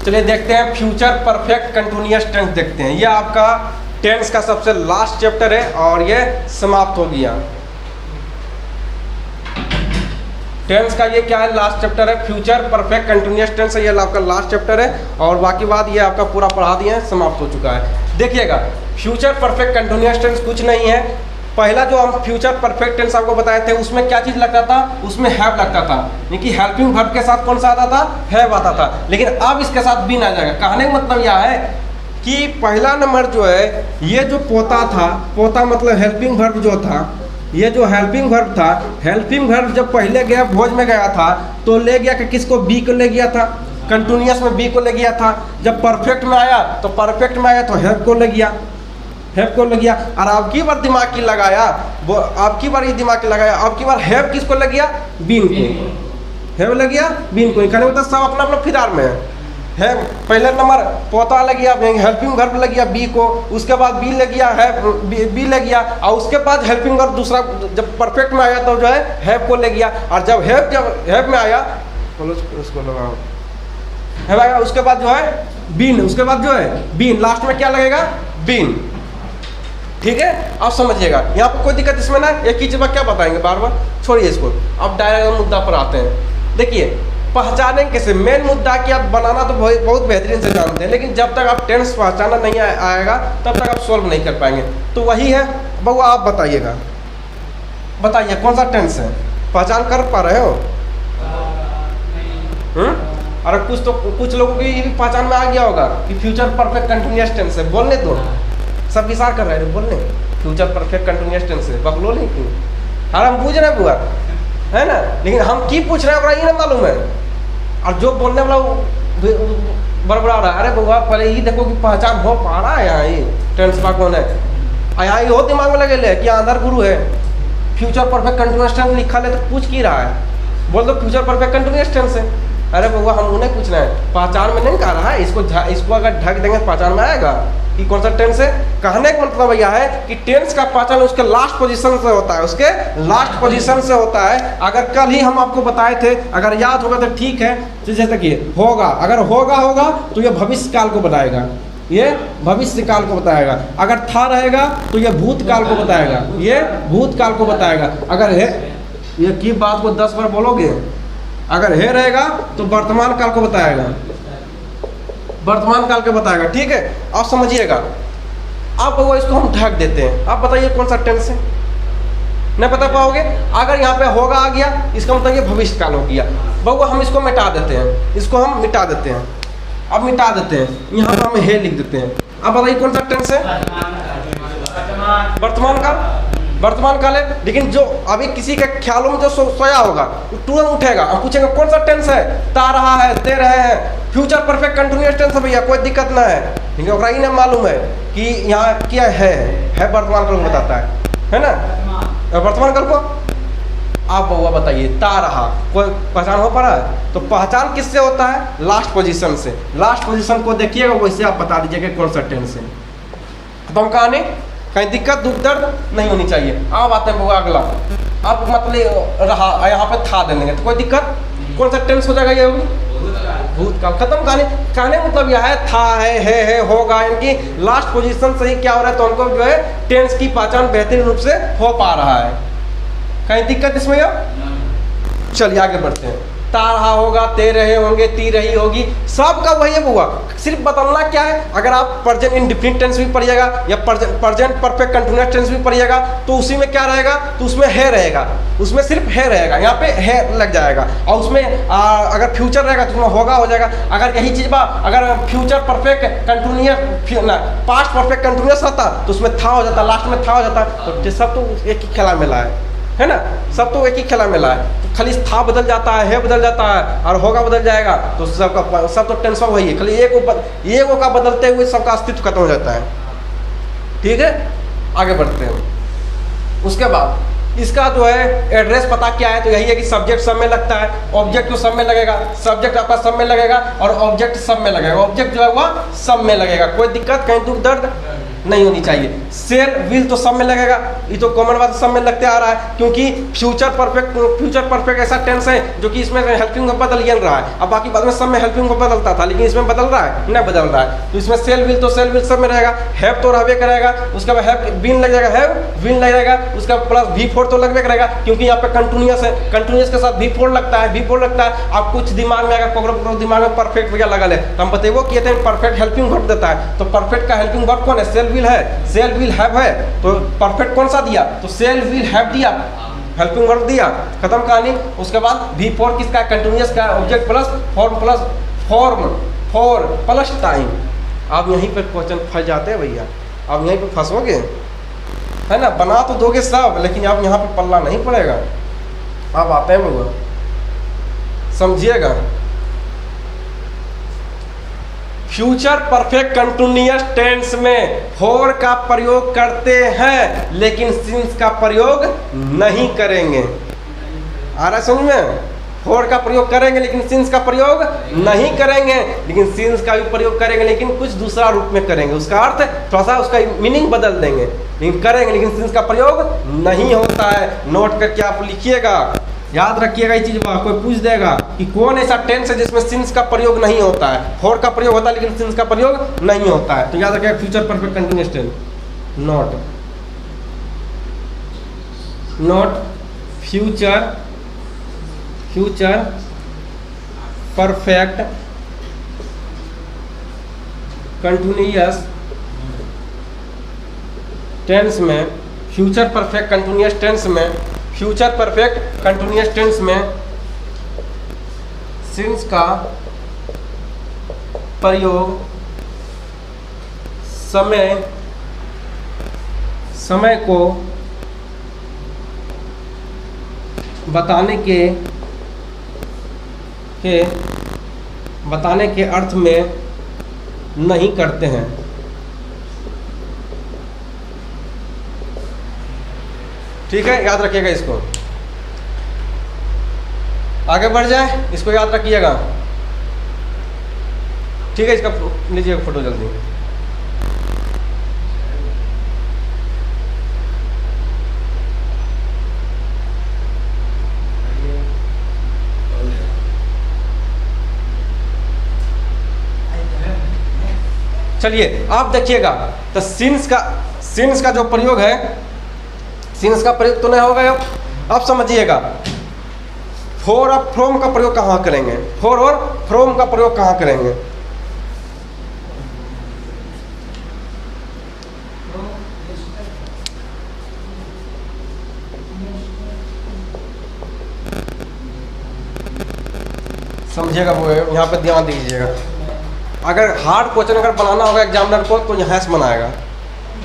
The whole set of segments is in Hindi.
चलिए देखते हैं फ्यूचर परफेक्ट कंटिन्यूअस टेंस देखते हैं। ये आपका टेंस का सबसे लास्ट चैप्टर है और ये समाप्त हो गया। टेंस का ये क्या है, लास्ट चैप्टर है, फ्यूचर परफेक्ट कंटिन्यूअस टेंस है, ये आपका लास्ट चैप्टर है और बाकी बात ये आपका पूरा पढ़ा दिए हैं, समाप्त हो चुका है। देखिएगा फ्यूचर परफेक्ट कंटिन्यूअस टेंस कुछ नहीं है। पहला जो हम फ्यूचर परफेक्ट टेंस आपको बताए थे उसमें क्या चीज़ लगता था, उसमें हैव लगता था, यानी कि हेल्पिंग वर्ब के साथ कौन सा आता था, हैव आता था। लेकिन अब इसके साथ बीन आ जाएगा। कहने का मतलब यह है कि पहला नंबर जो है ये जो पोता था, पोता मतलब हेल्पिंग वर्ब जो था, ये जो हेल्पिंग वर्ब था, हेल्पिंग वर्ब जब पहले गया भोज में गया था तो ले गया कि किसको, बी को ले गया था, कंटिन्यूअस में बी को ले गया था। जब परफेक्ट में आया तो परफेक्ट में आया तो हैव को ले गया, हैव को ले गया। और आपकी बार दिमाग की लगाया, वो आपकी बार ये दिमाग की लगाया, आपकी बार हैव किसको लग गया, बीन को, हैव लग गया बीन को। कहने मतलब सब अपना अपना फिरार में है। पहले नंबर पोता लग गया, हेल्पिंग वर्ब लग गया बी को, उसके बाद बी लग गया है, बी लग गया और उसके बाद हेल्पिंग वर्ब दूसरा जब परफेक्ट में आया तो जो है हैव को ले गया। और जब हैव में आया उसको लगाओ, हैव आया उसके बाद जो है बीन, उसके बाद जो है बीन, लास्ट में क्या लगेगा, बीन। ठीक है, आप समझिएगा, यहाँ पर कोई दिक्कत इसमें ना। एक ही चीज क्या बताएंगे बार बार, छोड़िए इसको, अब डायरेक्ट मुद्दा पर आते हैं। देखिए पहचानेंगे कैसे, मेन मुद्दा कि आप बनाना तो बहुत बेहतरीन से जानते हैं, लेकिन जब तक आप टेंस पहचाना नहीं आएगा तब तक आप सोल्व नहीं कर पाएंगे। तो वही है बउआ, आप बताइएगा, बताइए कौन सा टेंस है, पहचान कर पा रहे हो? अरे कुछ लोगों की भी पहचान में आ गया होगा कि फ्यूचर परफेक्ट कंटिन्यूअस टेंस है। बोलने दो, सब इशारा कर रहे हैं बोलने, फ्यूचर परफेक्ट कंटिन्यूअस टेंस है, बकलो नहीं क्यों? अरे हम पूछ रहे हैं बुआ, है ना, लेकिन हम की पूछ रहे हैं ओकरा ये नहीं मालूम है। और जो बोलने वाला बड़बड़ा रहा है, अरे बुआ पहले ही देखो कि पहचान हो पा रहा है यहाँ ये टेंस का कौन है। यहाँ ये हो दिमाग में लगे ले कि आंधर गुरु है, फ्यूचर परफेक्ट कंटिन्यूअस टेंस लिखा ले तो पूछ की रहा है, बोल दो फ्यूचर परफेक्ट कंटिन्यूअस टेंस है। अरे बउआ हम उन्हें पूछ रहे हैं, पहचान में नहीं कह रहा है, इसको अगर ढक देंगे पहचान में आएगा कि कौन सा टेंस है। कहने का मतलब यह है कि टेंस का पहचान उसके लास्ट पोजीशन से होता है, उसके लास्ट पोजीशन से होता है। अगर कल ही हम आपको बताए थे, अगर याद होगा तो ठीक है, जैसे कि होगा, अगर होगा तो ये भविष्य काल को बताएगा, ये भविष्य काल को बताएगा। अगर था रहेगा तो ये भूतकाल को बताएगा, ये भूतकाल को बताएगा। अगर है, ये की बात को 10 बार बोलोगे, अगर है रहेगा तो वर्तमान काल को बताएगा, वर्तमान काल को बताएगा। ठीक है, आप समझिएगा। आप वो इसको हम ढक देते हैं, आप बताइए कौन सा टेंस है, नहीं बता पाओगे। अगर यहाँ पे होगा आ गया, इसका मतलब ये भविष्य काल हो गया। बउआ हम इसको मिटा देते हैं, इसको हम मिटा देते हैं, अब मिटा देते हैं, यहाँ पर हम है लिख देते हैं। अब बताइए कौन सा टेंस है, वर्तमान काल, वर्तमान काल है। लेकिन जो अभी किसी के ख्यालों में जो सोया होगा वो तुरंत उठेगा, हम पूछेंगे कौन सा टेंस है, ता रहा है, दे रहे हैं, फ्यूचर परफेक्ट कंटिन्यूअस टेंस है भैया, कोई दिक्कत ना है। लेकिन ओकरा ही नहीं मालूम है कि यहाँ क्या है वर्तमान काल को बताता है ना, वर्तमान काल को। आप बउआ बताइए, ता रहा, कोई पहचान हो पा रहा है? तो पहचान किससे होता है, लास्ट पोजीशन से। लास्ट पोजीशन को देखिएगा, वैसे आप बता दीजिएगा कौन सा टेंस है। अब हम कहानी कहीं दिक्कत दुख दर्द नहीं होनी चाहिए। अब आते हैं बउआ अगला, अब मतलब रहा यहाँ पे था दे देंगे तो कोई दिक्कत, कौन सा टेंस हो जाएगा, ये भूतकाल। खत्म कहानी। कहने मतलब यह है था है होगा, इनकी लास्ट पोजीशन से ही क्या हो रहा है तो हमको जो है टेंस की पहचान बेहतरीन रूप से हो पा रहा है। कहीं दिक्कत इसमें या? चलिए आगे बढ़ते हैं। ता रहा होगा, ते रहे होंगे, ती रही होगी, सबका वही है बुआ। सिर्फ बदलना क्या है, अगर आप प्रेजेंट इंडेफिनिट टेंस भी पढ़िएगा या प्रेजेंट परफेक्ट कंटिन्यूअस टेंस भी पढ़िएगा तो उसी में क्या रहेगा, तो उसमें है रहेगा, उसमें सिर्फ है रहेगा, यहाँ पे है लग जाएगा। और उसमें अगर फ्यूचर रहेगा तो उसमें होगा हो जाएगा। अगर यही चीज़ बा, अगर फ्यूचर परफेक्ट कंटिन्यूअस ना पास्ट परफेक्ट कंटिन्यूअस रहता तो उसमें था हो जाता, लास्ट में था हो जाता। तो सब तो एक ही खेला मेला है ना, सब तो एक ही खेला मेला है। तो खाली था बदल जाता है बदल जाता है और होगा बदल जाएगा, तो सबका सब तो टेंशन वही है, खाली एक का बदलते हुए सबका अस्तित्व खत्म हो जाता है। ठीक है, आगे बढ़ते हैं। उसके बाद इसका जो है एड्रेस पता क्या है, तो यही है कि सब्जेक्ट सब में लगता है, ऑब्जेक्ट तो सब में लगेगा, सब्जेक्ट आपका सब में लगेगा और ऑब्जेक्ट सब में लगेगा, ऑब्जेक्ट जो है वह सब में लगेगा। कोई दिक्कत, कहीं दुख दर्द नहीं होनी चाहिए। सेल विल तो सब में लगेगा, ये तो कॉमन बात सब में लगते आ रहा है, क्योंकि फ्यूचर परफेक्ट ऐसा टेंस है जो कि इसमें हेल्पिंग वर्ब बदल ही रहा है। अब बाकी बाद में सब में हेल्पिंग वर्ब बदलता था, लेकिन इसमें बदल रहा है नहीं बदल रहा है। तो इसमें सेल विल तो सेल विल सब में रहेगा, हैव तो रहबे करेगा, उसके बाद हैव बीन लग जाएगा, हैव बीन लग जाएगा, उसका प्लस V4 तो लगबे करेगा, क्योंकि यहाँ पे कंटिन्यूअस है, कंटिन्यूअस के साथ V4 लगता है, V4 लगता है। अब कुछ दिमाग में आएगा, कोकरो दिमाग में परफेक्ट भैया लगल है, तो हम बतेबो किए थे परफेक्ट हेल्पिंग वर्ब देता है। तो परफेक्ट का हेल्पिंग वर्ब कौन है? सेल विल है, सेल विल हैव है। तो परफेक्ट कौन सा दिया? तो सेल विल हैव दिया, हेल्पिंग वर्ब दिया, खत्म कहानी। उसके बाद V4 किसका? कंटिन्यूअस का, object plus form plus form for plus time. आप यहीं पर क्वेश्चन फंस जाते हैं भैया, आप यहीं पर फंसोगे, है ना। बना तो दोगे सब, लेकिन आप यहाँ पे पल्ला नहीं पड़ेगा। आप आते हैं बउआ, समझिएगा। फ्यूचर परफेक्ट कंटिन्यूअस टेंस में फॉर का प्रयोग करते हैं, लेकिन सिंस का प्रयोग नहीं करेंगे। आ रहा है समझ में? फॉर का प्रयोग करेंगे लेकिन सिंस का प्रयोग नहीं करेंगे, लेकिन सिंस का भी प्रयोग करेंगे, लेकिन कुछ दूसरा रूप में करेंगे। उसका अर्थ थोड़ा सा उसका मीनिंग बदल देंगे, लेकिन करेंगे, लेकिन सिंस का प्रयोग नहीं होता है। नोट करके आप लिखिएगा, याद रखिएगा ये चीज। कोई पूछ देगा कि कौन ऐसा टेंस है जिसमें सिंस का प्रयोग नहीं होता है, फॉर का प्रयोग होता है लेकिन सिंस का प्रयोग नहीं होता है, तो याद रखिएगा future perfect continuous tense. Note future perfect continuous tense में, फ्यूचर परफेक्ट कंटिन्यूअस टेंस में, फ्यूचर परफेक्ट कंटिन्यूअस टेंस में सिंस का प्रयोग समय को बताने के अर्थ में नहीं करते हैं। ठीक है, याद रखिएगा इसको। आगे बढ़ जाए, इसको याद रखिएगा। ठीक है, इसका लीजिएगा फोटो जल्दी। चलिए आप देखिएगा, तो सिंस का जो प्रयोग है, सिंस का प्रयोग तो नहीं होगा। अब समझिएगा, फॉर और फ्रॉम का प्रयोग कहाँ करेंगे? फॉर और फ्रॉम का प्रयोग कहाँ करेंगे? समझिएगा, वो यहाँ पे ध्यान दीजिएगा। अगर हार्ड क्वेश्चन अगर बनाना होगा एग्जामिनर को, तो यहाँ से बनाएगा,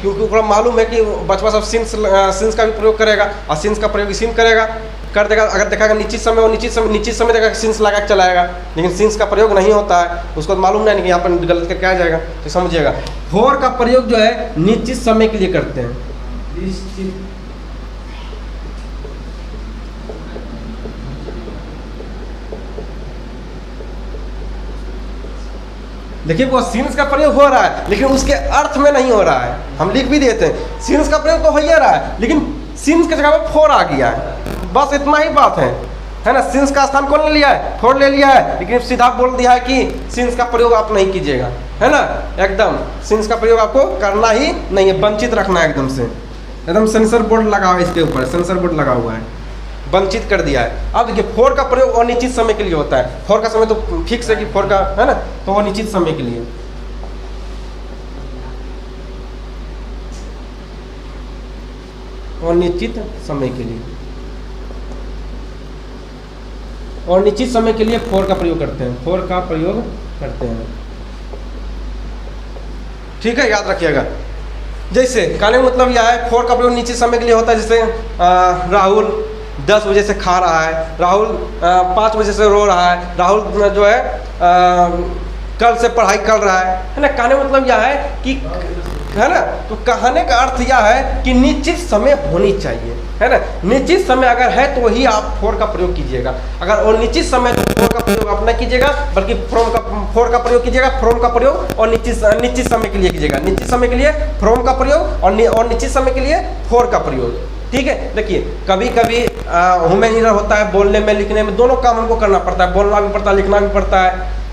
क्योंकि उसको मालूम है कि बचपन सब सिंस का भी प्रयोग करेगा, और सिंस का प्रयोग सिंस करेगा कर देगा। अगर देखेगा निश्चित समय, वो निश्चित समय देगा सिंस लगा के चलाएगा, लेकिन सिंस का प्रयोग नहीं होता है, उसको मालूम नहीं कि यहाँ पर गलत करके आ जाएगा। तो समझिएगा, फॉर का प्रयोग जो है निश्चित समय के लिए करते हैं। देखिए, वो सिंस का प्रयोग हो रहा है, लेकिन उसके अर्थ में नहीं हो रहा है। हम लिख भी देते हैं सिंस का प्रयोग तो हो ही रहा है, लेकिन सिंस के जगह पर फॉर आ गया है। बस इतना ही बात है ना। सिंस का स्थान कौन ले लिया है? फॉर ले लिया है, लेकिन सीधा बोल दिया है कि सिंस का प्रयोग आप नहीं कीजिएगा, है ना। एकदम सिंस का प्रयोग आपको करना ही नहीं है, वंचित रखना है एकदम से। एकदम सेंसर बोर्ड लगा हुआ है, इसके ऊपर सेंसर बोर्ड लगा हुआ है, वंचित कर दिया है। अब देखिए, फॉर का प्रयोग अनिश्चित समय के लिए होता है। फॉर का समय तो फिक्स है कि फॉर का, है ना, तो अनिश्चित समय के लिए। अनिश्चित समय के लिए, और निश्चित समय के लिए फॉर का प्रयोग करते हैं, फॉर का प्रयोग करते हैं। ठीक है, याद रखिएगा। जैसे कहने का मतलब यह है, फॉर का प्रयोग निश्चित समय के लिए होता है। जैसे राहुल 10 बजे से खा रहा है, राहुल 5 बजे से रो रहा है, राहुल जो है कल से पढ़ाई कर रहा है ना। कहने का मतलब यह है कि, है ना, तो कहने का अर्थ यह है कि निश्चित समय होनी चाहिए। है ना। निश्चित समय अगर है तो ही आप फोर का प्रयोग कीजिएगा, अगर और निश्चित समय तो फोर का प्रयोग आप नहीं कीजिएगा, बल्कि फोर का प्रयोग कीजिएगा, फ्रॉम का प्रयोग और निश्चित समय के लिए कीजिएगा। निश्चित समय के लिए फ्रॉम का प्रयोग और निश्चित समय के लिए फोर का प्रयोग। ठीक है, देखिए कभी कभी ह्यूमन एरर होता है, बोलने में लिखने में दोनों काम हमको करना पड़ता है, बोलना भी पड़ता है लिखना भी पड़ता है,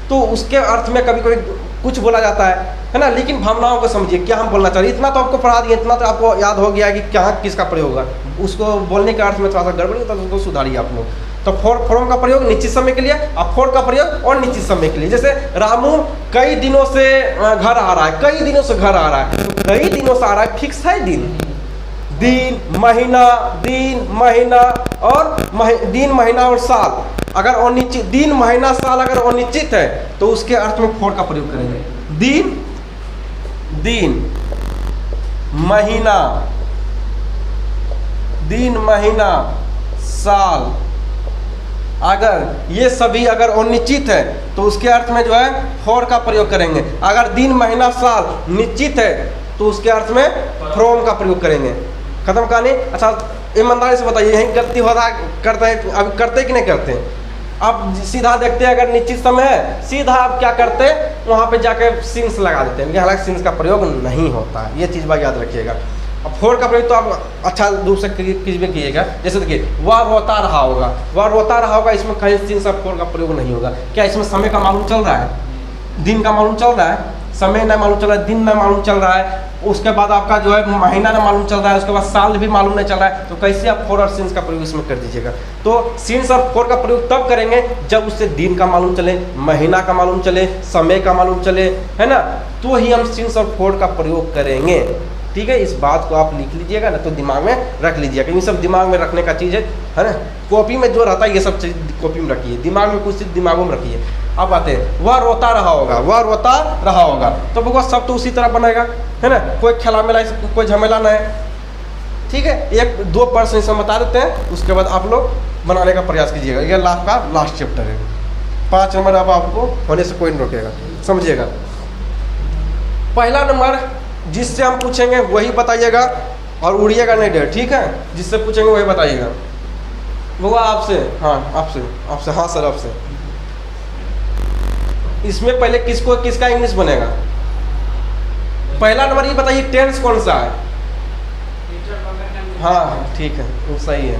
तो उसके अर्थ में कभी कभी कुछ बोला जाता है ना। लेकिन भावनाओं को समझिए, क्या हम बोलना चाह रहे हैं, इतना तो आपको पढ़ा दिए, इतना तो आपको याद हो गया कि क्या किसका प्रयोग होगा, उसको बोलने के अर्थ में थोड़ा सा गड़बड़ी होता है, उसको सुधारिए आप लोग। तो फ्रॉम का प्रयोग निश्चित समय के लिए, अब फोर का प्रयोग और निश्चित समय के लिए। जैसे रामू कई दिनों से घर आ रहा है, कई दिनों से घर आ रहा है, तो कई दिनों से आ रहा है, फिक्स है दिन, दिन महीना और साल। अगर अनिश्चित दिन महीना साल अगर अनिश्चित है तो उसके अर्थ में फोर का प्रयोग करेंगे। दिन महीना साल, अगर ये सभी अगर अनिश्चित है तो उसके अर्थ में जो है फोर का प्रयोग करेंगे। अगर दिन महीना साल निश्चित है तो उसके अर्थ में फ्रॉम का प्रयोग करेंगे। खत्म कहानी। अच्छा ईमानदारी से बताइए, यही गलती होता करते हैं, अब करते कि नहीं करते? अब सीधा देखते हैं, अगर निश्चित समय है सीधा आप क्या करते हैं, वहाँ पे जाके सिंस लगा देते हैं, हालांकि सिंस का प्रयोग नहीं होता है, ये चीज़ बात याद रखिएगा। अब फोर का प्रयोग तो आप अच्छा रूप से कीजिएगा। जैसे देखिए वह रोता रहा होगा, इसमें कहीं सिंस और फोर का प्रयोग नहीं होगा। क्या इसमें समय का मालूम चल रहा है, दिन का मालूम चल रहा है, समय न मालूम चल रहा है, दिन न मालूम चल रहा है, उसके बाद आपका जो है महीना न मालूम चल रहा है, उसके बाद साल भी मालूम नहीं चल रहा है, तो कैसे आप फोर और सिंस का प्रयोग इसमें कर दीजिएगा। तो सिंस और फोर का प्रयोग तब करेंगे जब उससे दिन का मालूम चले, महीना का मालूम चले, समय का मालूम चले, है ना, तो ही हम सिंस और फोर का प्रयोग करेंगे। ठीक है, इस बात को आप लिख लीजिएगा ना, तो दिमाग में रख लीजिएगा, क्योंकि सब दिमाग में रखने का चीज़ है ना। कॉपी में जो रहता है ये सब चीज़ कॉपी में रखिए, दिमाग में कुछ चीज़ दिमागों में रखिए। अब आते हैं वह रोता रहा होगा, तो भगवा सब तो उसी तरह बनेगा, है ना, कोई खेला मेला कोई झमेला नहीं है। ठीक है, एक दो पर्सन इसमें बता देते हैं, उसके बाद आप लोग बनाने का प्रयास कीजिएगा। ये लास्ट चैप्टर है, 5 नंबर अब आपको होने से कोई नहीं रोकेगा, समझिएगा। पहला नंबर जिससे हम पूछेंगे वही बताइएगा और उड़िएगा नहीं डेढ़, ठीक है, जिससे पूछेंगे वही बताइएगा। वो आपसे, हाँ आपसे, हाँ सर आपसे। इसमें पहले किसका इंग्लिश बनेगा? पहला नंबर ये बताइए टेंस कौन सा है? हाँ ठीक है, वो सही है,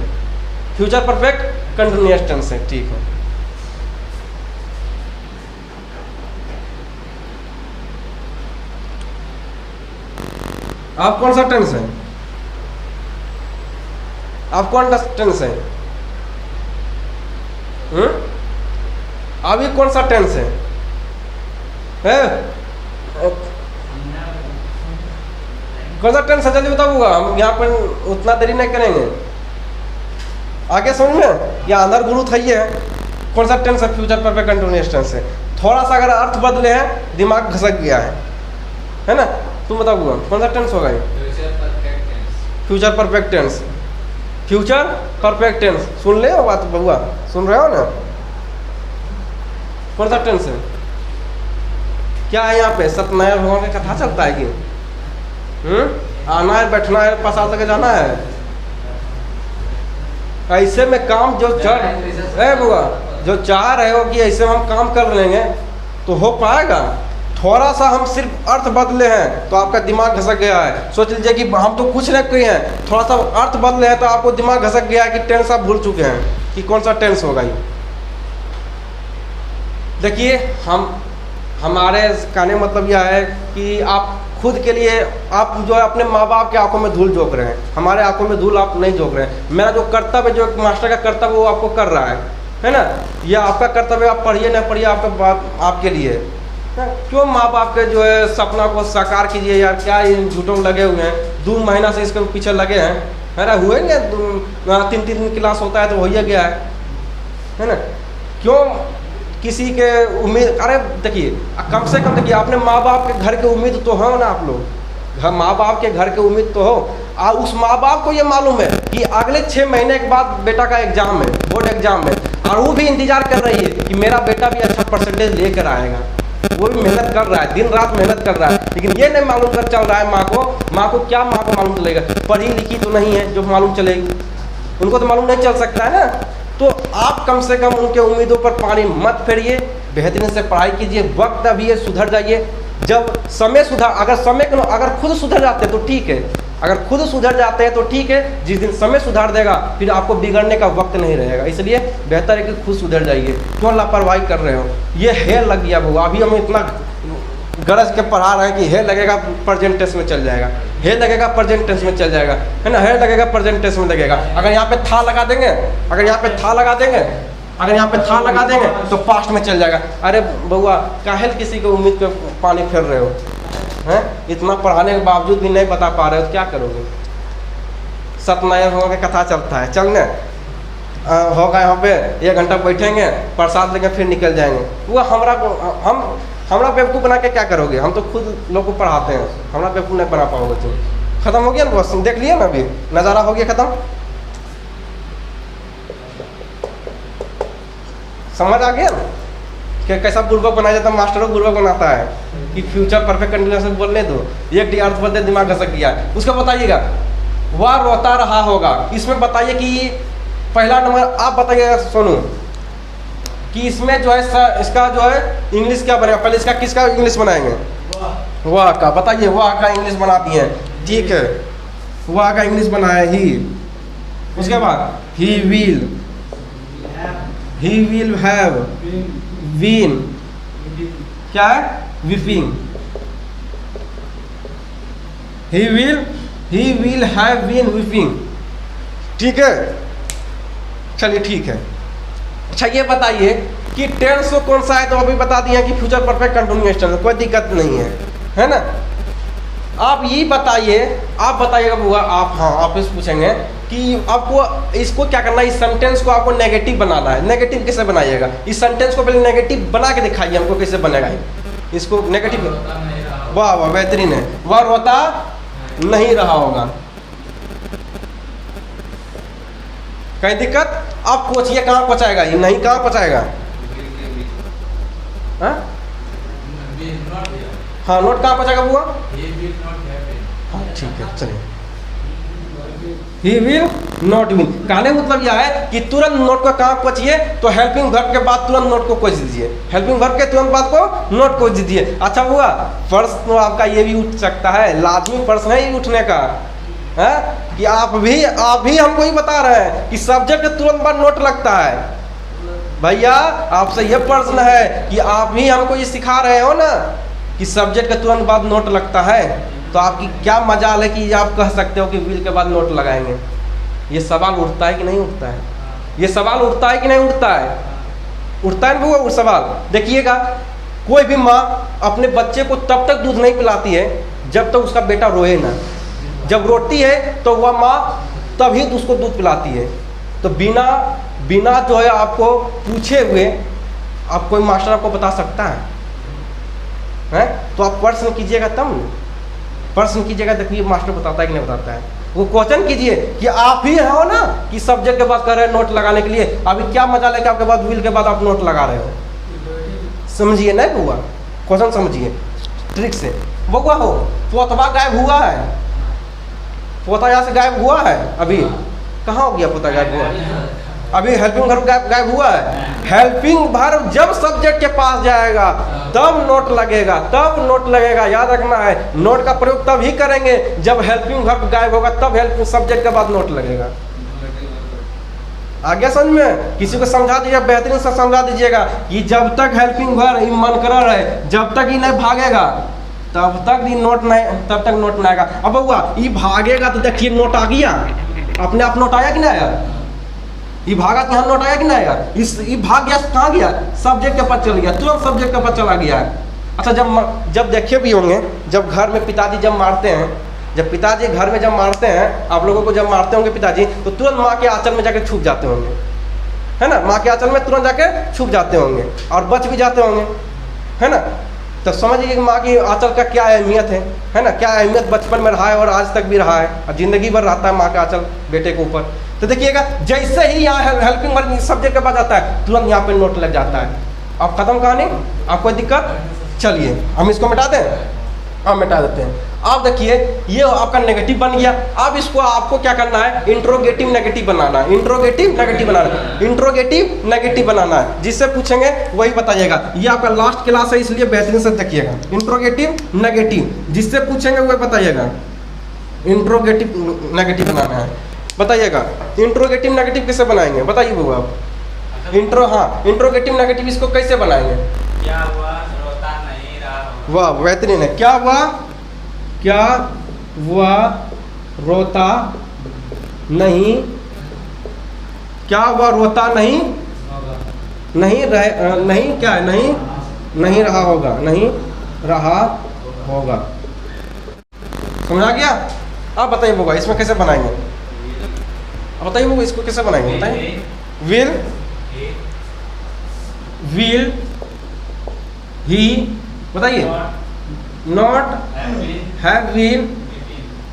फ्यूचर परफेक्ट कंटिन्यूअस टेंस है, ठीक है। आप कौन सा टेंस है? आप कौन सा टेंस है? अभी कौन सा टेंस है? कौन सा टेंस है जल्दी बताऊंगा, हम यहाँ पर उतना देरी नहीं करेंगे, आगे समझ में या अंदर गुरु था ये कौन सा टेंस है? फ्यूचर परफेक्ट कंटिन्यूअस टेंस है। थोड़ा सा अगर अर्थ बदले हैं दिमाग घसक गया है ना, तुम बताओ कौन सा टेंस होगा ये? Future perfect tense, future perfect tense. सुन ले बात बउआ, सुन रहे हो ना? कौन सा टेंस है? क्या है यहाँ पे? सत्यनारायण भगवान की कथा चलता है कि आना है, बैठना है, पसार तक जाना है, ऐसे में काम जो बुआ जो चाह रहे हो कि ऐसे में हम काम कर लेंगे तो हो पाएगा? थोड़ा सा हम सिर्फ अर्थ बदले हैं तो आपका दिमाग घसक गया है। सोच लीजिए कि हम तो कुछ नहीं किए हैं, थोड़ा सा अर्थ बदले हैं तो आपको दिमाग घसक गया है कि टेंस आप भूल चुके हैं कि कौन सा टेंस होगा ये। देखिए हमारे कहने मतलब यह है कि आप खुद के लिए आप जो है अपने माँ बाप के आंखों में धूल झोंक रहे हैं, हमारे आंखों में धूल आप नहीं झोंक रहे हैं। मेरा जो कर्तव्य, जो मास्टर का कर्तव्य वो आपको कर रहा है ना, यह आपका कर्तव्य, आप पढ़िए न पढ़िए आपका बात आपके लिए। क्यों माँ बाप के जो है सपना को साकार कीजिए यार, क्या ये झूठों लगे हुए हैं, 2 महीना से इसके पीछे लगे हैं, है ना, हुए ना 3 दिन क्लास होता है तो हो ही गया है ना। क्यों किसी के उम्मीद, अरे देखिए कम से कम देखिए अपने माँ बाप के घर के उम्मीद तो हो ना, आप लोग माँ बाप के घर के उम्मीद तो हो। उस माँ बाप को ये मालूम है कि अगले 6 महीने के बाद बेटा का एग्जाम है, बोर्ड एग्जाम है, और वो भी इंतजार कर रही है कि मेरा बेटा भी अच्छा परसेंटेज लेकर आएगा। वो भी मेहनत कर रहा है, दिन रात मेहनत कर रहा है, लेकिन ये नहीं मालूम कर चल रहा है माँ को क्या माँ को मालूम चलेगा? पढ़ी लिखी तो नहीं है जो मालूम चलेगी, उनको तो मालूम नहीं चल सकता है ना। तो आप कम से कम उनके उम्मीदों पर पानी मत फेरिए, बेहतरीन से पढ़ाई कीजिए, वक्त अभी है, सुधर जाइए। जब समय सुधर, अगर समय को अगर खुद सुधर जाते हैं तो ठीक है, अगर खुद सुधर जाते हैं तो ठीक है, जिस दिन समय सुधार देगा फिर आपको बिगड़ने का वक्त नहीं रहेगा। इसलिए बेहतर है कि खुद सुधर जाइए। क्यों लापरवाही कर रहे हो? ये हेल लग गया वो, अभी हम इतना गरज के पढ़ा रहे हैं कि हे लगेगा प्रेजेंट टेंस में चल जाएगा, हे लगेगा प्रेजेंट टेंस में चल जाएगा, है ना, हे लगेगा प्रेजेंट टेंस में लगेगा। अगर यहाँ पे था लगा देंगे, अगर यहाँ पे था लगा देंगे, अगर यहाँ पे था लगा देंगे तो पास्ट में चल जाएगा। अरे बउआ, काहे किसी को उम्मीद पे पानी फेर रहे हो हैं? इतना पढ़ाने के बावजूद भी नहीं बता पा रहे हो तो क्या करोगे? सत्यनारायण हो के कथा चलता है, चलने होगा यहाँ पे 1 घंटा बैठेंगे, प्रसाद लेंगे, फिर निकल जाएंगे। वो हमरा बेवकूफ़ बना के क्या करोगे? हम तो खुद लोग को पढ़ाते हैं, हमरा बेवकूफ़ नहीं बना पाओगे तुम। खत्म हो गया ना बस, देख लिया ना, अभी नज़ारा हो गया खत्म। समझ आ गया ना कि कैसा बुर्बक बनाया जाता है? मास्टरों बुर्बक बनाता है कि फ्यूचर परफेक्ट कंटिन्यूअस बोलने दो, एक डी अर्थ बदले दिमाग घसक गया। उसका बताइएगा वह रोता रहा होगा। इसमें बताइए कि पहला नंबर आप बताइएगा सोनू कि इसमें जो है इसका जो है इंग्लिश क्या बनेगा? पहले इसका किसका इंग्लिश बनाएंगे? वाह का। बताइए वाह का इंग्लिश बना दिए, ठीक है, वाह का इंग्लिश बनाया ही। उसके बाद ही विल हैव बीन, क्या है? Weeping. He will have been weeping, ठीक है, चलिए ठीक है। अच्छा ये बताइए कि टेंस तो कौन सा है? तो अभी बता दिया कि फ्यूचर परफेक्ट कंटिन्यूअस टेंस, कोई दिक्कत नहीं है ना। आप ये बताइए, आप बताइएगा बुआ, आप हाँ आप इस पूछेंगे कि आपको इसको क्या करना है, इस सेंटेंस को आपको नेगेटिव बनाना है। नेगेटिव कैसे बनाइएगा? इस सेंटेंस को पहले नेगेटिव बना के दिखाइए हमको, कैसे बनेगा इसको नेगेटिव। वाह वाह, बेहतरीन है। वह रोता नहीं रहा होगा। कहीं दिक्कत? आप पूछिए कहाँ पहुँचाएगा ये? नहीं, कहाँ पहुँचाएगा? हाँ नोट कहाँ पहुँचाएगा बुआ? हाँ ठीक है, चलिए। ही विल नॉट विन, कहने मतलब यह है कि तुरंत नोट को कहाँ पहुँचिए? तो हेल्पिंग वर्ब के बाद तुरंत नोट को खोज दीजिए, हेल्पिंग वर्ब के तुरंत बाद को नोट खोज दीजिए। अच्छा हुआ, प्रश्न तो आपका ये भी उठ सकता है, लाजमी प्रश्न है ये उठने का, है कि आप भी हमको ही बता रहे हैं कि सब्जेक्ट के तुरंत बाद नोट लगता है। भैया आपसे यह प्रश्न है कि आप भी हमको ये सिखा रहे हो ना कि सब्जेक्ट के तुरंत बाद नोट लगता है, तो आपकी क्या मजाल है कि आप कह सकते हो कि विल के बाद नोट लगाएंगे? ये सवाल उठता है कि नहीं उठता है? ये सवाल उठता है कि नहीं उठता है? उठता है ना वो सवाल। देखिएगा, कोई भी माँ अपने बच्चे को तब तक दूध नहीं पिलाती है जब तक उसका बेटा रोए ना। जब रोती है तो वह माँ तभी उसको दूध पिलाती है। तो बिना जो है आपको पूछे हुए आप कोई मास्टर आपको बता सकता है? तो आप प्रश्न कीजिएगा तब न, प्रश्न कीजिएगा, देखिए मास्टर बताता है कि नहीं बताता है। वो क्वेश्चन कीजिए कि आप ही हो ना कि सब्जेक्ट के बाद कह रहे हैं नोट लगाने के लिए, अभी क्या मजा लेके आपके बाद विल के बाद आप नोट लगा रहे हो? समझिए नहीं बुआ, क्वेश्चन समझिए ट्रिक से। बउआ हो, पोतवा गायब हुआ है, पोता यहाँ से गायब हुआ है, अभी कहाँ हो गया पोता गायब हुआ है? अभी हेल्पिंग वर्ब गायब हुआ है। हेल्पिंग वर्ब जब सब्जेक्ट के पास जाएगा तब नोट लगेगा, तब नोट लगेगा, याद रखना है। नोट का प्रयोग तब ही करेंगे जब हेल्पिंग वर्ब गायब होगा, तब हेल्पिंग सब्जेक्ट के बाद नोट लगेगा। आगे समझ में? किसी को समझा दीजिए, बेहतरीन से समझा दीजिएगा कि जब तक हेल्पिंग वर्ब मन कर रहा है, जब तक ही नहीं भागेगा तब तक ये नोट नहीं, तब तक नोट नहीं आएगा। अब हुआ ये भागेगा तो देखिए नोट आ गया, अपने आप नोट आया कि नहीं आया? ये भागा तो यहाँ नोट आया कि नहीं आया? ये भाग गया, कहाँ गया? सब्जेक्ट के पास चल गया, तुरंत सब्जेक्ट के पास चला गया है। अच्छा जब देखे भी होंगे, जब घर में पिताजी जब मारते हैं, जब पिताजी घर में जब मारते हैं, आप लोगों को जब मारते होंगे पिताजी, तो तुरंत माँ के आंचल में जाके छुप जाते होंगे, है ना? माँ के आंचल में तुरंत जाके छुप जाते होंगे और बच भी जाते होंगे, है ना? तो समझिए कि माँ की आंचल का क्या अहमियत है ना? क्या अहमियत बचपन में रहा है और आज तक भी रहा है और ज़िंदगी भर रहता है माँ का आंचल बेटे के ऊपर। तो देखिएगा, जैसे ही यहाँ हेल्पिंग वर्ब सब्जेक्ट के पास आता है तुरंत यहाँ पे नोट लग जाता है। अब खत्म कहानी, आप कोई दिक्कत? चलिए हम इसको मिटा दें। अब मिटा देते हैं। आप देखिए ये आपका नेगेटिव बन गया। अब इसको आपको क्या करना है, इंट्रोगेटिव नेगेटिव बनाना है, इंट्रोगेटिव नेगेटिव बनाना है, इंट्रोगेटिव नेगेटिव बनाना है। जिससे पूछेंगे वही बताइएगा। ये आपका लास्ट क्लास है इसलिए बेहतरीन से देखिएगा। इंट्रोगेटिव नेगेटिव जिससे पूछेंगे वही बताइएगा। इंट्रोगेटिव नेगेटिव बनाना है, बताइएगा। इंट्रोगेटिव नेगेटिव कैसे बनाएंगे बताइए वो आप। इंट्रोगेटिव नेगेटिव इसको कैसे बनाएंगे। क्या हुआ, रोता नहीं रहा। वाह बेहतरीन है। क्या हुआ, क्या हुआ, रोता नहीं, क्या हुआ, रोता नहीं, नहीं रहे, नहीं क्या है, नहीं, नहीं रहा होगा, नहीं रहा होगा। समझ आ गया। आप बताइए होगा इसमें कैसे बनाएंगे, आप बताइए वो इसको कैसे बनाएंगे बताइए। विल, विल ही, बताइए। Not, have been,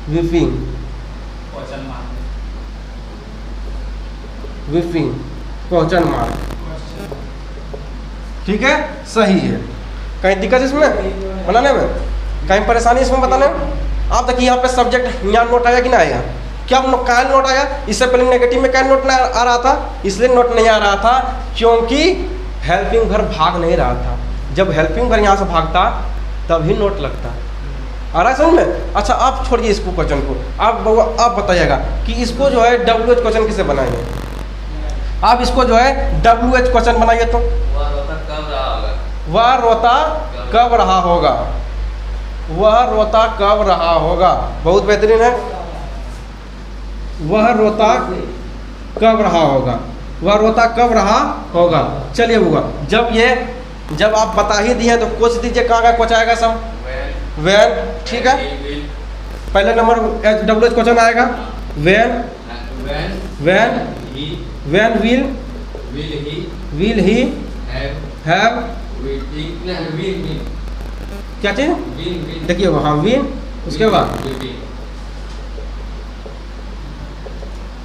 weeping, weeping, question mark. ठीक है, सही है। कहीं दिक्कत इसमें बनाने में, कहीं परेशानी इसमें बताने में। आप देखिए यहाँ पे सब्जेक्ट यहाँ नोट आया कि ना आया, क्या क्या नोट आया। इससे पहले नेगेटिव में क्या नोट आ रहा था, इसलिए नोट नहीं आ रहा था क्योंकि हेल्पिंग वर्ब भाग नहीं रहा था। जब हेल्पिंग वर्ब यहाँ से भागता तभी नोट लगता। आ रहा है समझ में। अच्छा आप छोड़िए इसको क्वेश्चन को, आप बताइएगा कि इसको जो है WH क्वेश्चन किसे बनाएंगे। आप इसको जो है WH क्वेश्चन बनाइए तो वह रोता कब रहा होगा, वह रोता कब रहा होगा। बहुत बेहतरीन है। वह रोता कब रहा होगा, वह रोता कब रहा होगा। चलिए हुआ, जब आप बता ही दिए तो कोच दीजिए कहाँ का कोच आएगा सब। वेन, ठीक है। पहले नंबर WH क्वेश्चन आएगा। When, when, when will he have, क्या चीज देखिए हाँ विन, उसके बाद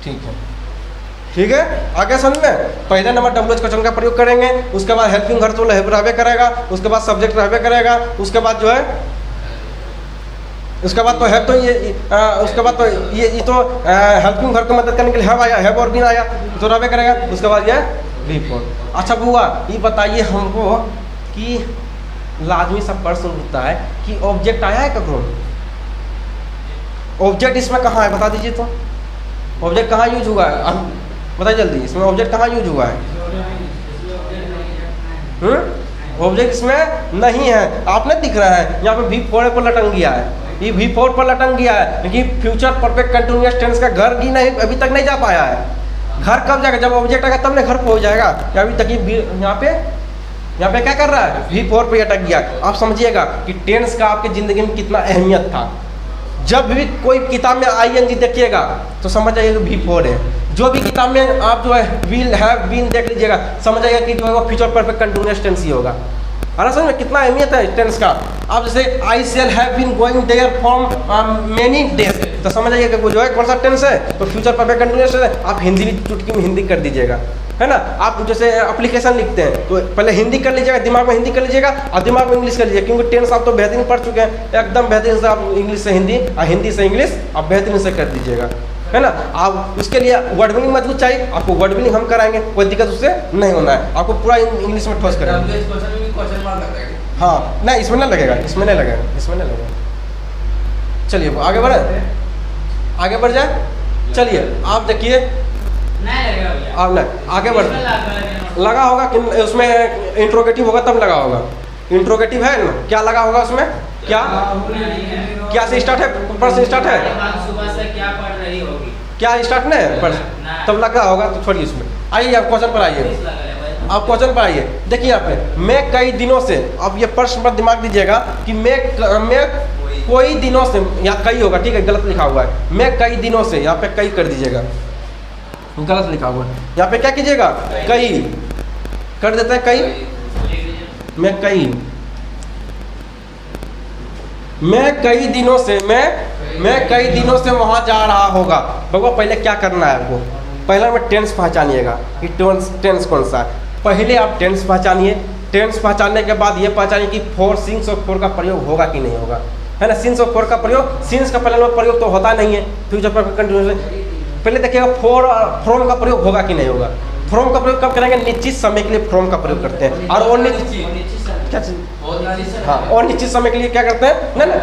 ठीक है, ठीक है। आगे समझ में। पहले नंबर WH क्वेश्चन का प्रयोग करेंगे, उसके बाद हेल्पिंग वर्ब तो रहबे करेगा, उसके बाद सब्जेक्ट रहबे करेगा, उसके बाद जो है उसके बाद तो है तो उसके बाद तो ये तो हेल्पिंग वर्ब को मदद करने के लिए हैव आया, हैव और बीन आया तो रहबे करेगा। उसके बाद ये बिफोर। अच्छा बुआ ये बताइए हमको कि लाजमी सा प्रश्न उठता है कि ऑब्जेक्ट आया है कभी, ऑब्जेक्ट इसमें कहाँ है बता दीजिए तो। ऑब्जेक्ट कहाँ यूज हुआ है बताइए जल्दी, इसमें ऑब्जेक्ट कहाँ यूज हुआ है। ऑब्जेक्ट इसमें नहीं है, आपने दिख रहा है यहाँ पे V4 पर लटक गया है, ये V4 पर लटक गया है क्योंकि फ्यूचर परफेक्ट कंटिन्यूअस टेंस का घर ही नहीं अभी तक नहीं जा पाया है। घर कब जाएगा, जब ऑब्जेक्ट आएगा तब ना घर पहुंच जाएगा। अभी तक यहाँ पे क्या कर रहा है, V4 पे अटक गया। आप समझिएगा कि टेंस का आपकी ज़िंदगी में कितना अहमियत था। जब भी कोई किताब में ING देखिएगा तो समझ जाइएगा V4 है। जो भी किताब में आप जो है विल हैव बीन देख लीजिएगा समझ जाइएगा कि जो है वो फ्यूचर परफेक्ट कंटिन्यूअस टेंस ही होगा। अरे समझ में कितना अहमियत है टेंस का। आप जैसे I shall have been going there from many days तो समझ जाइएगा वो जो है कौन सा टेंस है, तो फ्यूचर परफेक्ट कंटिन्यूअस है। आप हिंदी भी चुटकी में हिंदी कर दीजिएगा, है ना। आप जैसे एप्लीकेशन लिखते हैं तो पहले हिंदी कर लीजिएगा, दिमाग में हिंदी कर लीजिएगा और दिमाग में इंग्लिश कर लीजिएगा, क्योंकि टेंस आप तो बेहतरीन पढ़ चुके हैं एकदम बेहतरीन से। आप इंग्लिश से हिंदी और हिंदी से इंग्लिश आप बेहतरीन से कर दीजिएगा, है ना। आप उसके लिए वर्ड मीनिंग मजबूत चाहिए, आपको वर्ड मीनिंग हम कराएंगे, कोई दिक्कत उससे नहीं होना है। आपको पूरा इंग्लिश में ठोस करेंगे। हाँ नहीं इसमें नहीं लगेगा, इसमें नहीं लगेगा, इसमें नहीं लगेगा। चलिए आगे बढ़े, आगे बढ़ जाए। चलिए आप देखिए आप नहीं आगे बढ़ लगा होगा कि उसमें इंट्रोगेटिव होगा तब लगा होगा। इंट्रोगेटिव है ना, क्या लगा होगा उसमें, क्या से स्टार्ट है, पर से स्टार्ट है, सुबह से क्या पढ़ रही होगी, क्या स्टार्ट नहीं है पर तब लगा होगा। तो छोड़िए इसमें, आइए आप क्वेश्चन पर आइए। आप क्वेश्चन पर आइए। देखिए यहाँ पे मैं कई दिनों से, अब ये प्रश्न पर दिमाग दीजिएगा कि मैं कोई दिनों से, यहाँ कई होगा ठीक है, गलत लिखा हुआ है। मैं कई दिनों से, यहाँ पे कई कर दीजिएगा, गलत लिखा हुआ है। यहाँ पे क्या कीजिएगा, कई कर देते हैं, कई मैं कई दिनों से मैं कई दिनों से वहाँ जा रहा होगा। भगवान पहले क्या करना है आपको, पहले में टेंस पहचानिएगा कि टेंस कौन सा है। पहले आप टेंस पहचानिए, टेंस पहचानने के बाद ये पहचानिए कि 4 सिंस और 4 का प्रयोग होगा कि नहीं होगा। है ना। सिंस और फॉर का प्रयोग, सिंस का पहले प्रयोग तो होता नहीं है फ्यूचर परफेक्ट कंटिन्यूअस। पहले देखिएगा फॉर फ्रॉम का प्रयोग होगा कि नहीं होगा। फ्रॉम का प्रयोग कब करेंगे, निश्चित समय के लिए फ्रॉम का प्रयोग करते हैं। और क्या चीज, हाँ, और निश्चित समय के लिए क्या करते हैं ना ना,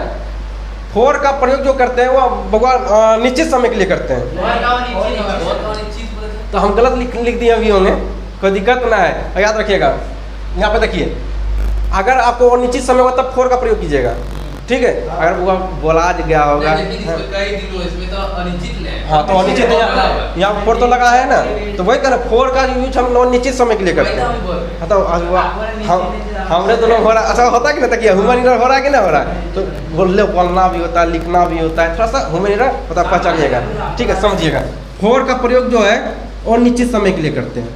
फॉर का प्रयोग जो करते हैं वो भगवान निश्चित समय के लिए करते हैं। तो हम गलत लिख दिए अभी होंगे, कोई दिक्कत ना है, याद रखिएगा। यहाँ पे देखिए, अगर आपको अनिश्चित समय होगा तब फॉर का प्रयोग कीजिएगा, ठीक है। अगर वो बोला गया होगा हाँ तो अनिश्चित यहाँ फोर तो लगा है ना, तो वही करें फोर का यूज हम लोग निश्चित समय के लिए करते हैं। हाँ तो हमरे दोनों हो रहा, अच्छा होता है कि ना, तकिया ह्यूमन एरर हो रहा है कि ना हो रहा है, तो बोलना भी होता है, लिखना भी होता है, थोड़ा सा ह्यूमन एरर पता पहचानिएगा, ठीक है, समझिएगा। फोर का प्रयोग जो है और निश्चित समय के लिए करते हैं,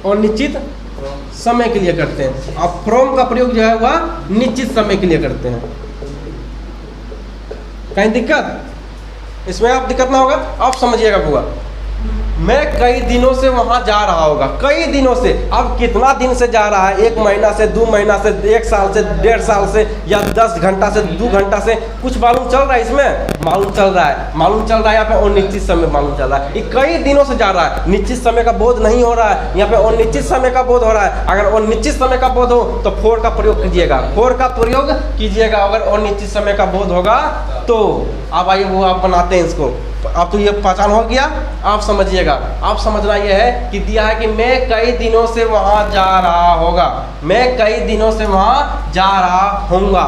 और निश्चित समय के लिए करते हैं। अब फ्रॉम का प्रयोग जो है वह निश्चित समय के लिए करते हैं। कहीं दिक्कत इसमें, आप दिक्कत ना होगा, आप समझिएगा बुआ। मैं कई दिनों से वहां जा रहा होगा, कई दिनों से, अब कितना दिन से जा रहा है, 1 महीना से, 2 महीना से, 1 साल से, 1.5 साल से, या 10 घंटा से, 2 घंटा से, कुछ मालूम चल रहा है इसमें, मालूम चल रहा है, मालूम चल रहा है यहाँ पे अनिश्चित समय मालूम चल रहा है। ये कई दिनों से जा रहा है, निश्चित समय का बोध नहीं हो रहा है, यहाँ पे अनिश्चित समय का बोध हो रहा है। अगर अनिश्चित समय का बोध हो तो फोर का प्रयोग कीजिएगा, फोर का प्रयोग कीजिएगा। अगर अनिश्चित समय का बोध होगा तो आप आइए वो आप बनाते हैं इसको। अब तो ये पहचान हो गया, आप समझिएगा। आप समझना ये है कि दिया है कि मैं कई दिनों से वहां जा रहा होगा, मैं कई दिनों से वहां जा रहा होऊंगा।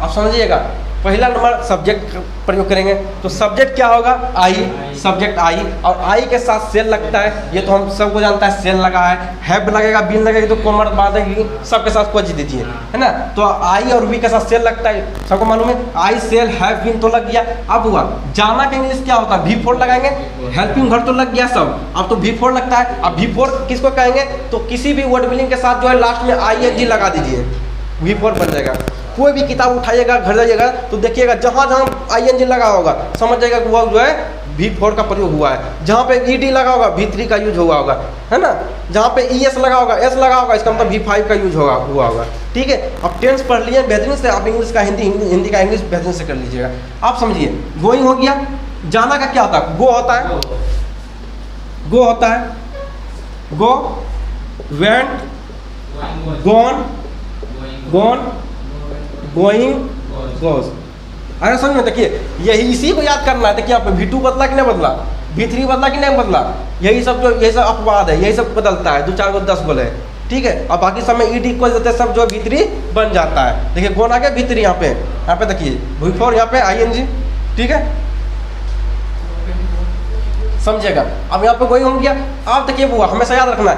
आप समझिएगा। पहला नंबर सब्जेक्ट प्रयोग करेंगे, तो सब्जेक्ट क्या होगा, आई, सब्जेक्ट आई, और आई के साथ सेल लगता है, ये तो हम सबको जानता है, सेल लगा है, हैव लगेगा, बीन लगेगी तो कॉमर बांधेगी, सबके साथ कोई दीजिए, है ना। तो आई और वी के साथ सेल लगता है, सबको मालूम है, आई सेल हैव बीन तो लग गया। अब हुआ जाना का इंग्लिश क्या होता है, V4 लगाएंगे, हेल्पिंग वर्ब तो लग गया सब, अब तो V4 लगता है। अब V4 किसको कहेंगे, तो किसी भी वर्ड बिलिंग के साथ जो है लास्ट में ING लगा दीजिए, V4 बन जाएगा। कोई भी किताब उठाइएगा, घर जाइएगा तो देखिएगा जहाँ जहाँ ING लगा होगा समझ जाएगा कि वह जो है V4 का प्रयोग हुआ है। जहाँ पे ED लगा होगा V3 का यूज हुआ होगा, है ना। जहाँ पे ES लगा होगा, S लगा होगा, इसका मतलब V5 का यूज हुआ होगा, ठीक है। अब टेंस पढ़ लिए बेहतरीन से, आप इंग्लिश का हिंदी, हिंदी का इंग्लिश बेहतरीन से कर लीजिएगा। आप समझिए, गोइंग हो गया, जाना का क्या होता है, गो होता है, गो होता है, go, went, gone, gone, going, goes. अरे समझ में, देखिए यही इसी को याद करना है। देखिए यहाँ पे V2 बदला कि नहीं बदला, V3 बदला कि नहीं बदला, यही सब जो, यही सब अपवाद है, यही सब बदलता है, 2 4 10 बोले, ठीक है। और बाकी सब में ED को देते सब जो V3 बन जाता है। देखिए गोन आ गया V3, यहाँ पे देखिए V4, यहाँ पे ING, ठीक है, समझिएगा। अब यहाँ पे गोइंग हो गया। आप देखिए बुआ, हमेशा याद रखना है,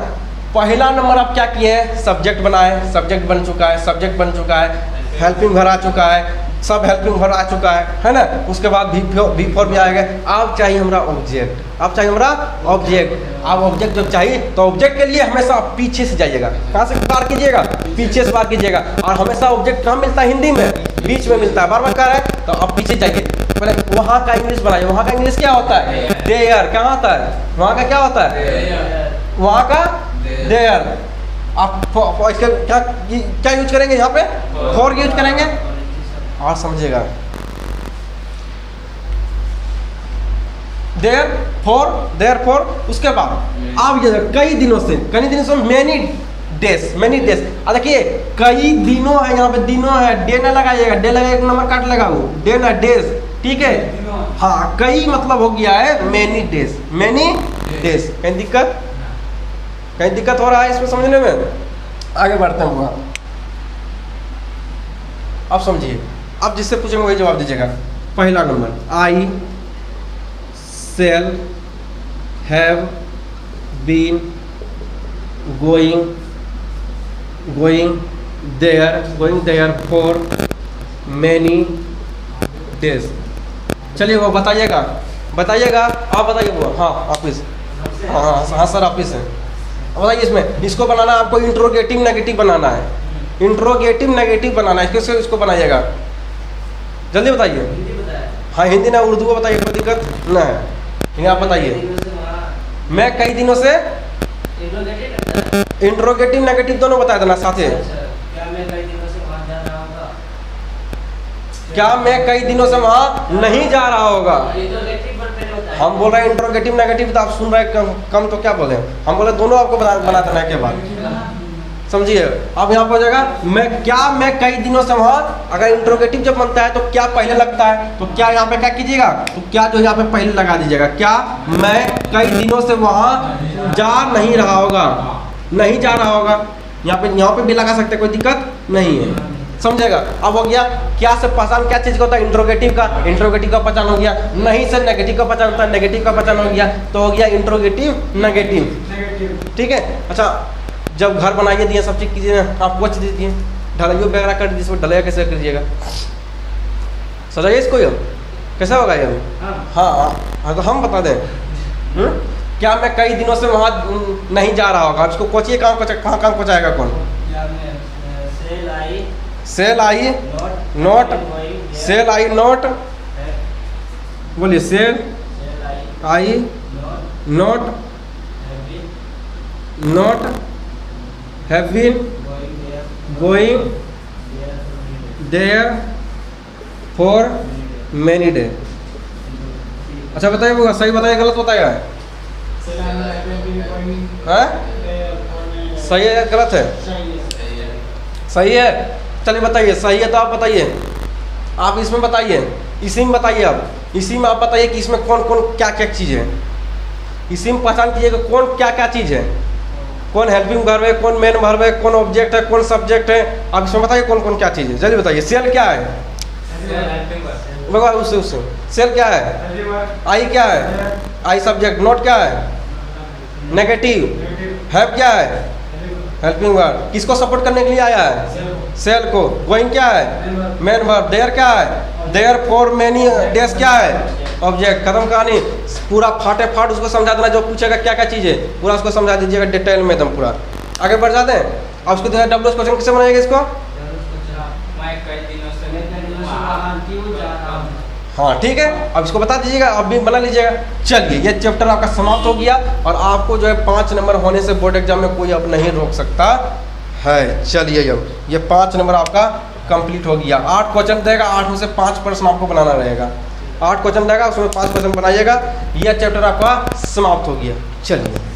पहला नंबर आप क्या किए हैं, सब्जेक्ट बनाए, सब्जेक्ट बन चुका है, सब्जेक्ट बन चुका है, हेल्पिंग वर्ब आ चुका है, सब हेल्पिंग वर्ब आ चुका है ना। उसके बाद V4 भी आएगा। अब चाहिए हमारा ऑब्जेक्ट, अब चाहिए हमारा ऑब्जेक्ट। अब ऑब्जेक्ट जब चाहिए तो ऑब्जेक्ट के लिए हमेशा आप पीछे से जाइएगा, कहाँ से पार कीजिएगा, पीछे से पार कीजिएगा। और हमेशा ऑब्जेक्ट कहाँ मिलता है, हिंदी में बीच में मिलता है, बार बार कह रहा है, तो आप पीछे जाइए। पहले वहाँ का इंग्लिश बनाइए, वहाँ का इंग्लिश क्या होता है, देयर, क्या होता है, वहाँ का क्या होता है, वहाँ का देयर। आप क्या यूज करेंगे, यहाँ पे फॉर यूज करेंगे, और समझिएगा, देयर फॉर। उसके बाद आप कई दिनों से, मेनी डेज। अब देखिए कई दिनों है, यहाँ पे दिनों है, डे ना लगाइएगा, डे लगाइए एक नंबर काट लगा, वो डे ना डेज, ठीक है। हाँ, कई मतलब हो गया है मेनी डेज, कहीं दिक्कत हो रहा है इसमें समझने में। आगे बढ़ते हैं वहाँ, अब समझिए। अब जिससे पूछेंगे वही जवाब दीजिएगा। पहला नंबर, I, shall, have, been, going there for many days. चलिए वो बताइएगा, आप बताइए वो। हाँ ऑफिस, हाँ सर ऑफिस है। बताइए इसमें, इसको बनाना आपको इंट्रोगेटिव नेगेटिव बनाना है, इंट्रोगेटिव नेगेटिव बनाना है, किससे इसको बनाइएगा, जल्दी बताइए। हाँ हिंदी ना उर्दू को बताइए, कोई दिक्कत ना है, लेकिन आप बताइए। मैं कई दिनों से, इंट्रोगेटिव नेगेटिव दोनों बताया था ना साथ ही। क्या मैं कई दिनों से वहां नहीं जा रहा होगा। हम बोल रहे हैं इंट्रोगेटिव नेगेटिव, तो आप सुन रहे हैं कम तो क्या बोले, हम बोले दोनों आपको बना देना है के बाद, समझिए। अब यहाँ पर हो जाएगा मैं कई दिनों से वहां, अगर इंट्रोगेटिव जब बनता है तो क्या पहले लगता है, तो क्या यहाँ पे क्या कीजिएगा, तो क्या जो यहाँ पे पहले लगा दीजिएगा, क्या मैं कई दिनों से वहां जा नहीं रहा होगा, नहीं जा रहा होगा, यहाँ पे भी लगा सकते, कोई दिक्कत नहीं है, समझेगा। अब हो गया क्या से पहचान, क्या चीज का होता है, इंट्रोगेटिव का पहचान हो गया, नहीं से नेगेटिव का पहचान होता है, नेगेटिव का पहचान हो गया, तो हो गया इंट्रोगेटिव नेगेटिव, ठीक है। अच्छा, जब घर बनाइए दिए सब चीज कीजिए, आप पोछ दीजिए, ढलाइयो वगैरह कर दीजिए, ढलैया कैसे करिएगा, सजाइए इसको, ये कैसा होगा ये, हाँ तो हम बता दें। क्या मैं कई दिनों से वहाँ नहीं जा रहा होगा, इसको कोचिए कहाँ पहुँचाएगा कौन, shall I not, shall I not, बोलिए shall I not, not have been going there for many day. अच्छा बताइए, वो सही बताइए गलत बताएगा, सही है गलत है, सही है, चलिए बताइए, सही है तो आप बताइए, आप इसमें बताइए, इसी में बताइए, आप इसी में आप बताइए कि इसमें कौन कौन क्या क्या चीज़ है, इसी में पहचान कीजिएगा कौन क्या क्या चीज़ है, कौन हेल्पिंग वर्ब है, कौन मेन वर्ब है, कौन ऑब्जेक्ट है, कौन सब्जेक्ट है, आप इसमें बताइए कौन कौन क्या चीज़ है, जल्दी बताइए। सेल क्या है, उससे सेल क्या है, आई क्या है, आई सब्जेक्ट, नोट क्या है, नेगेटिव, हैव क्या है, हेल्पिंग वर्ब, किसको सपोर्ट करने के लिए आया है, सेल को, गोइंग क्या है, मेन वर्ब, देयर क्या है, देयर फॉर मेनी डेज क्या है, ऑब्जेक्ट, खत्म कहानी। पूरा फाटे फाट उसको समझा देना, जो पूछेगा क्या क्या चीज़ है पूरा उसको समझा दीजिएगा डिटेल में एकदम पूरा। आगे बढ़ जाते हैं, अब उसको डब्ल्यू क्वेश्चन किससे बनाएगा इसको, हाँ ठीक है, अब इसको बता दीजिएगा, आप भी बना लीजिएगा। चलिए, ये चैप्टर आपका समाप्त हो गया और आपको जो है 5 नंबर होने से बोर्ड एग्जाम में कोई अब नहीं रोक सकता है। चलिए, अब ये 5 नंबर आपका कंप्लीट हो गया। 8 क्वेश्चन देगा, 8 में से 5 प्रश्न आपको बनाना रहेगा, 8 क्वेश्चन देगा उसमें 5 क्वेश्चन बनाइएगा। यह चैप्टर आपका समाप्त हो गया। चलिए।